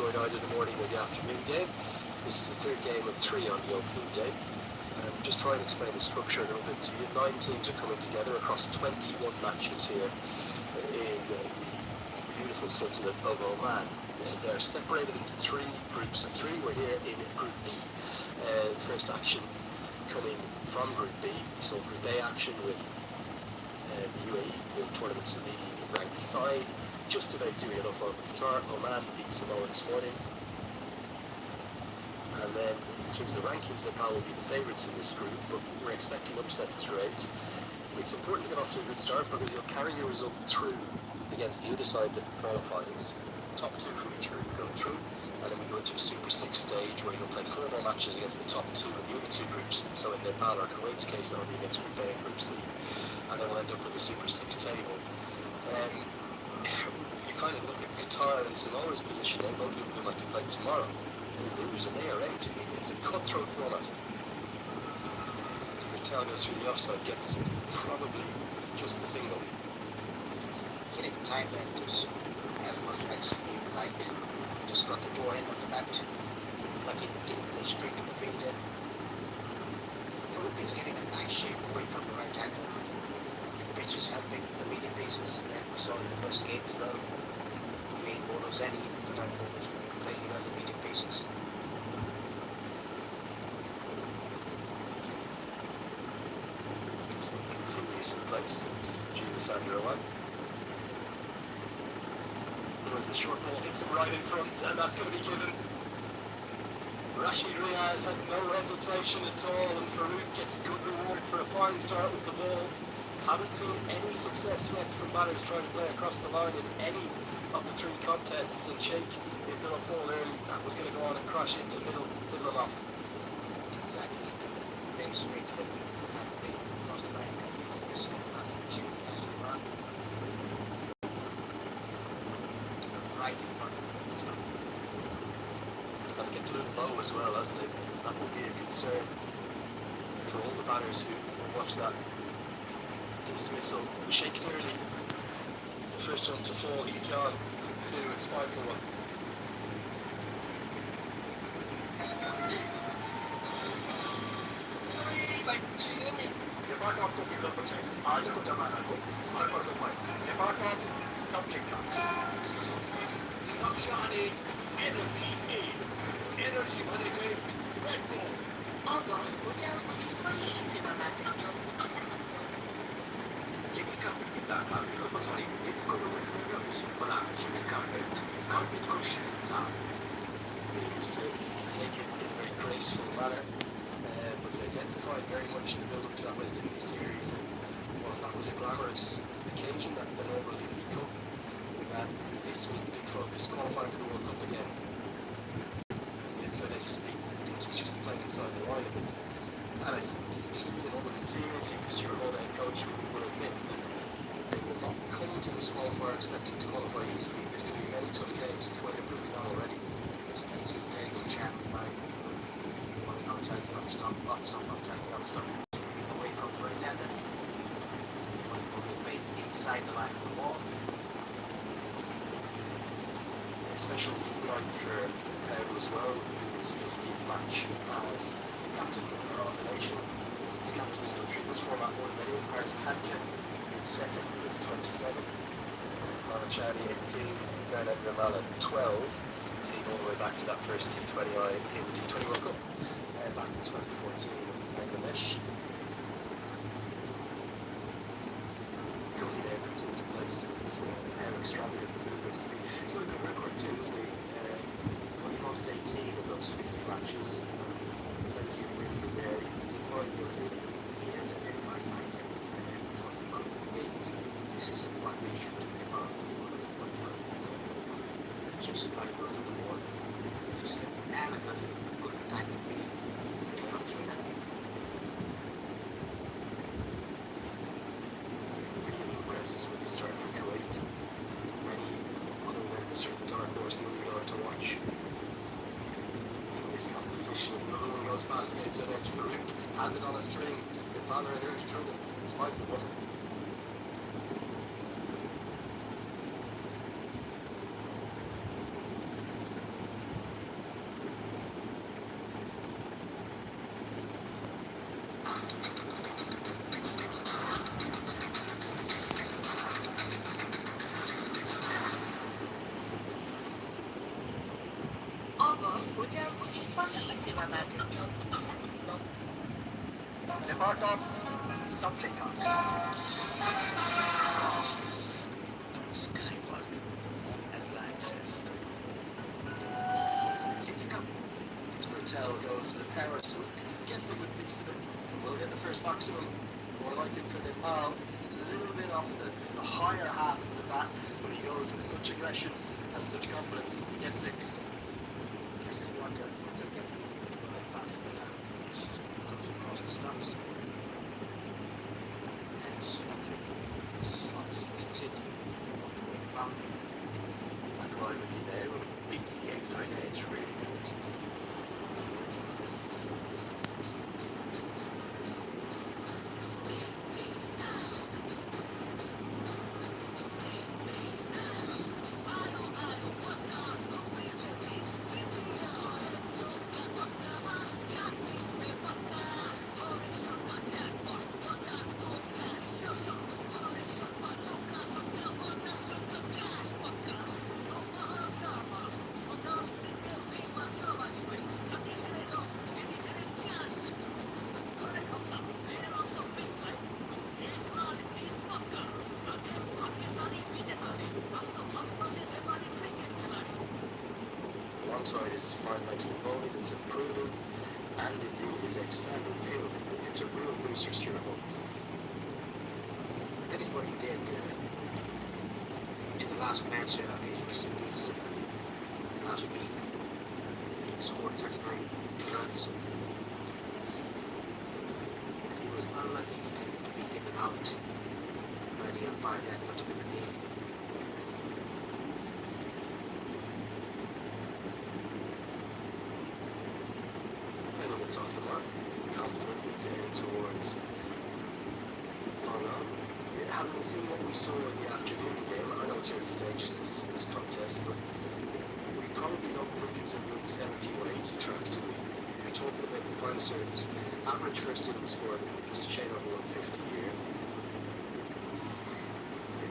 enjoyed either the morning or the afternoon game. This is the third game of 3 on the opening day. Just try and explain the structure a little bit to you. 9 teams are coming together across 21 matches here in the beautiful Sultanate of Oman. They're separated into 3 groups of 3. We're here in Group B. First action coming from Group B. So Group A action with the UAE, the tournament's leading ranked side, just about doing it off over Qatar. Oman beat Samoa this morning. And then in terms of the rankings, Nepal will be the favourites in this group, but we're expecting upsets throughout. It's important to get off to a good start because you'll carry your result through against the other side that qualifies. Top 2 from each group go through, and then we go into a Super 6 stage where you'll play 4 more matches against the top 2 in the other 2 groups. So in Nepal or Kuwait's case, that'll be against Group A and Group C, and then we'll end up with a Super 6 table. You kind of look at Qatar and Samoa's position, and both of them would like to play tomorrow. They lose and they are out. It's a cutthroat format. Patel goes through the offside, gets probably just the single. Hitting Thailand was as much as he liked. Just got the draw end of the bat. But it didn't go straight to the fielder. Farouk is getting a nice shape away from the right hander. The pitch is helping the medium paces, and we saw in the first game as well. Main bowlers and even the time bowlers were playing well the medium paces. So it continues in place since Julius under away. As the short ball hits him right in front, and that's going to be given. Rashid Riaz had no hesitation at all, and Farouk gets good reward for a fine start with the ball. Haven't seen any success yet from batters trying to play across the line in any of the 3 contests, and Sheikh is going to fall early. That was going to go on and crash into middle him off. Exactly. Very straight to him. Trying to play across the line. This is massive Sheikh has to run. Right in front of him this time. That's kept a little low as well, hasn't it? That will be a concern for all the batters who watch that dismissal. Shakes early. The first one to fall, he's gone. 2, it's 5 for 1. आपको विकल्प चाहिए आज को जमाना को हर पर तो पाए डिपार्टमेंट सब्जेक्ट नक्शाने एनर्जी भरे गए रेड बुल अब होटल पनि सेवाबाट एकीका विकिताका विकल्प छाडी यतिको नभएको विषय होला कार्पेटको शहंशाह Seems to take it in a very graceful manner. But we identified very much in the build-up to that West Indies series that whilst that was a glamorous occasion, that the Northern League Cup, that this was the big focus, qualifying for the World Cup again. As the inside edge is beat, I think he's just playing inside the line a bit. And I think he and all of his teammates, even Stuart Hall, head coach, will admit that they will not come to this qualifier expecting to qualify easily. There's going to be many tough games, quite improving that already. It's just a very good chance by pulling outside the off stump, outside the off stump, swinging away from the right hander. One will play inside the line of the ball. A special run for Pedro as well, who was 15th match as captain of the nation. He's captain his country in this format more than anyone. Paris Kadka in second with 27. Lalachadi 18, Ghana Ramala 12. Dating all the way back to that first T20 in the T20 World Cup back in 2014 in Bangladesh. Goalie there comes into place. It's how extravagant the move is. He's got a good record too, isn't he? Well, he lost 18 of those 50 matches. Plenty of wins in there. He's a fine goalie. He has a very fine mind and talking about weight. This is what they should do about what they are. Just 5 goals on the board. Just and a good attacking field. They are swing at Really impressed with the start from Kuwait. Many comments are the dark horse that we are to watch in this competition. As the balloon goes past the outside edge, Farouk has it on a string. With Banner in early trouble. It's 5 for 1. 모자하고 뻔히 세워봐도 Nepal something talks. Skyward, headline says. As Bertel goes to the power sweep, gets a good piece of it, and will get the first maximum. More like it for Nepal, a little bit off the higher half of the bat, but he goes with such aggression and such confidence. He gets 6. This is what to get to a left pass, but comes across the stumps. And slots sweeps it. They want to win a boundary. Back line with you there when he beats the outside edge, really good. Alongside his fine legs and bowling that's improving, and indeed his outstanding fielding. It's a real boost for Stuart Hall. That is what he did in the last match against West Indies last week. He scored 39 runs. And he was unlucky to be given out by the umpire that particular day. It's off the mark, confidently down towards long on. Haven't seen what we saw in the afternoon game. I know it's early stages in this contest, but we probably don't think it's a real 70 180 track to me. You're talking about the kind of surface. Average first inning score, just a shade over 150 here.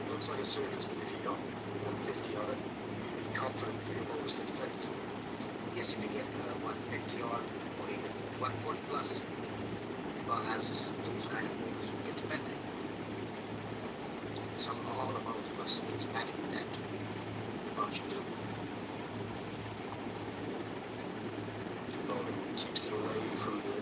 It looks like a surface that if you got 150 on it, you'd be confident that your bowlers can defend it. Yes, if you get 150 odd or even 140 plus, the ball has those kind of bowlers who can defend it. It's all about the person who's batting that the ball should do. Bowling keeps it away from the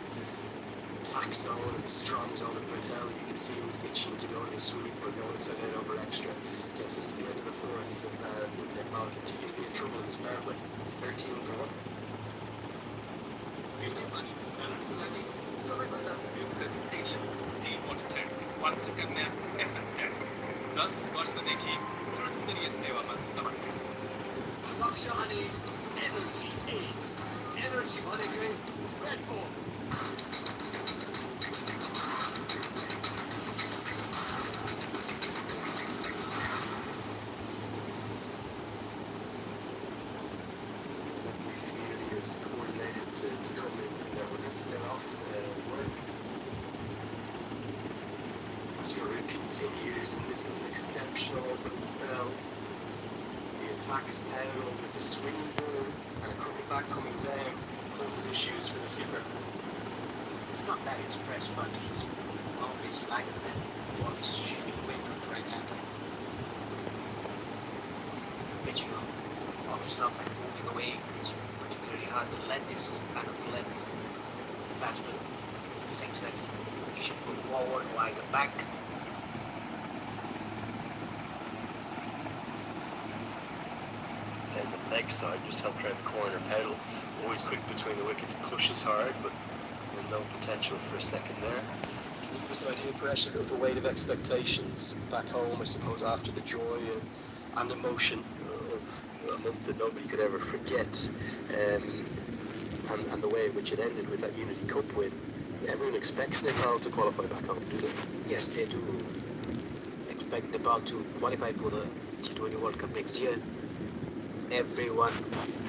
attack zone and the strong zone of Bertel. You can see he's itching to go to the sweep or go inside out over extra. Gets us to the end of the 4th, and Nepal continue to be in trouble in this power play. 13 for 1. Stainless steel water tank Panchakanya SS tank 10 वर्षदेखि गुणस्तरीय सेवामा समर्पित लक्ष्य अनि energy 8 energy भनेकै Red Bull This community is coordinated to come in and they're willing to take off work. As Farouk continues, and this is an exceptional opening spell. The attacks pedal with the swinging ball and a crooked back coming down causes issues for the skipper. He's not that expressed, but he's found his slag and then the ball is shaping away from the right hander. Pitching off the stump and moving away, it's particularly hard to let this back of the length. The batsman thinks that he should move forward wide the back. Down the leg side, just help around the corner pedal. Always quick between the wickets, pushes hard, but with no potential for a second there. Can you give us an idea, pressure of the weight of expectations back home, I suppose, after the joy and emotion of a month that nobody could ever forget, and the way in which it ended with that Unity Cup win? Everyone expects Nepal to qualify back home, do they? Yes, they do expect Nepal to qualify for the T20 World Cup next year. Everyone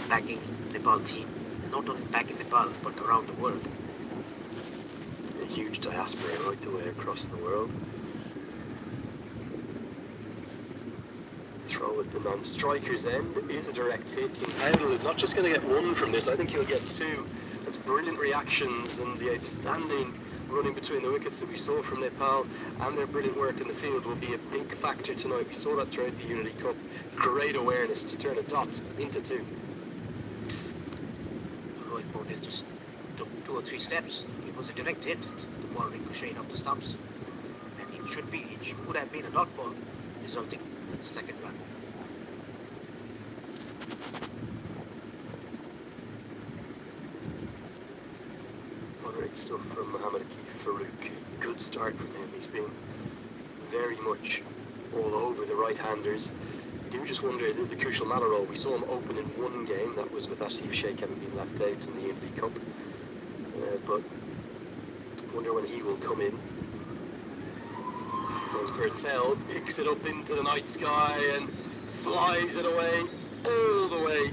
backing Nepal team, not only back in Nepal, but around the world. A huge diaspora right the way across the world. throw at the non-striker's end is a direct hit, and Powell is not just going to get one from this, I think he'll get two. That's brilliant reactions and the outstanding running between the wickets that we saw from Nepal, and their brilliant work in the field will be a big factor tonight. We saw that throughout the Unity Cup. Great awareness to turn a dot into two. Rohit Patel just took 2 or 3 steps. It was a direct hit. The ball ricocheted off the stumps, and it would have been a dot ball, resulting in the second run. Great stuff from Mohammad Akif Farouk. Good start from him. He's been very much all over the right-handers. I do just wonder, the crucial Mallarol, we saw him open in one game, that was with Asif Sheikh having been left out in the Unity Cup. But I wonder when he will come in. As Bertel picks it up into the night sky and flies it away, all the way.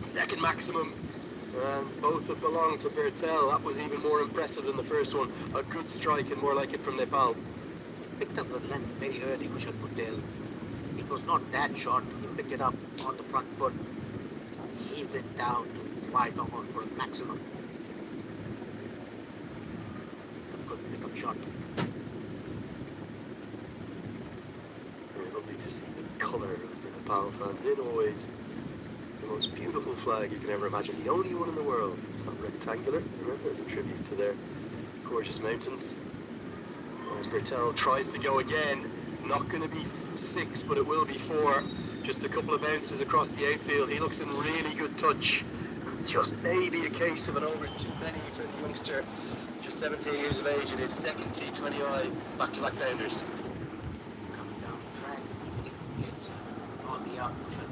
Second maximum. And both have belonged to Bertel. That was even more impressive than the first one. A good strike and more like it from Nepal. Picked up the length very early, Kushal Patel. It was not that short. He picked it up on the front foot, heaved it down to wide on for a maximum. A good pickup shot. Very lovely to see the colour of the Nepal fans in always. The most beautiful flag you can ever imagine, the only one in the world. It's not rectangular, remember, as a tribute to their gorgeous mountains. As Bertel tries to go again, not going to be 6, but it will be 4. Just a couple of bounces across the outfield. He looks in really good touch. Just maybe a case of an over too many for the youngster, just 17 years of age in his second T20I back-to-back bounders. Coming down the track, hit on the up, Kushal